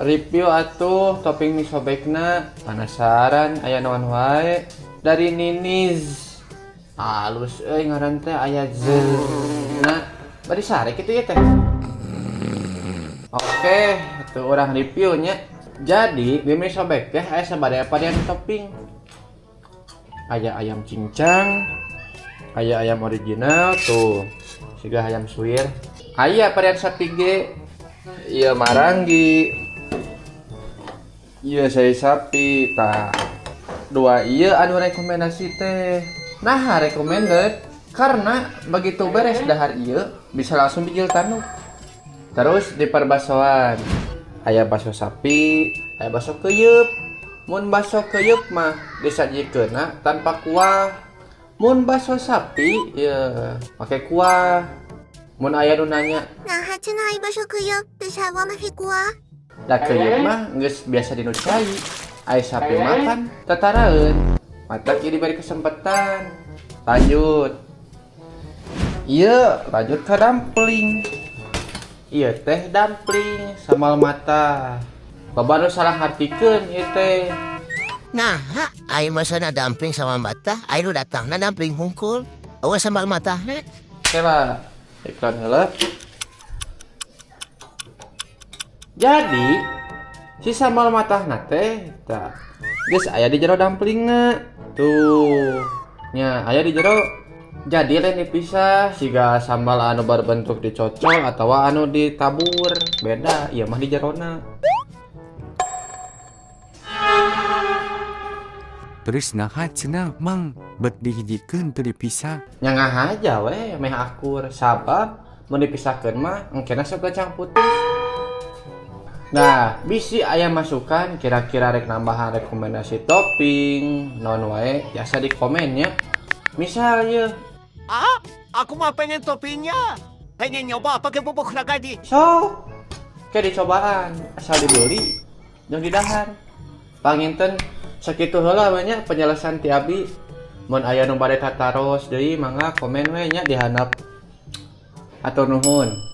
Review atuh topping mie sobekna. Penasaran aya naon wae dari Niniz. Halus ngaran teh aya Zelna. Bari sare kitu ya teh. Oke, itu orang reviewnya. Jadi, mie sobek teh aya sabaraha varian topping. Aya ayam cincang, aya ayam original tuh. Siga ayam suwir. Aya varian sapi ge. Iya maranggi. Iya saya sapi tak. Dua iya anu rekomendasi teh. Nah recommended karena begitu beres dahar iya bisa langsung bijil tanu. Terus di perbasoan aya baso sapi, aya baso keyeup. Mun baso keyeup mah disajikeunna tanpa kuah. Mun baso sapi ya pakai kuah. Mun aya nu nanya, nah cenah aya baso keuyeuk teh sawa make kuah. da keuyeuk mah geus biasa dinu cai. Aya sapi makan tataraeun. Matak ieu diberi kesempatan. Lanjut. Ieu lanjut ka dumpling. Ieu teh dumpling samal mata. Loba nu salah ngartikeun ieu teh. Nah, ay masana dumpling sama mata, ay lu datang na dumpling hungkul. Awas sambal mata, he? Oke lah, iklan heula. Jadi, si sambal matahna teh tah geus aya di jero dumplingna. Tuh. Nya, aya di jero. Jadi lain dipisah siga sambal anu berbentuk dicocol atawa anu ditabur. Beda, ieu mah di jerona. Terus naha cenah mang bet dihijikeun teu dipisah. Nyangah aja weh meh akur sabab mun dipisahkeun mah engkena sok gacang putus. Nah, bisi aya masukan kira-kira rek nambahan rekomendasi topping non wae biasa di komen ya. Misal ye, Aku mah pengen toppingnya. Pengen nyoba pakai bubuk ragadi. so kayak dicobaan asal dibeli jeung didahar. Panginten sakitu heula banyak penjelasan ti abdi. Mun aya nu bade tataros deui mangga komen we nya di handap. Atur nuhun.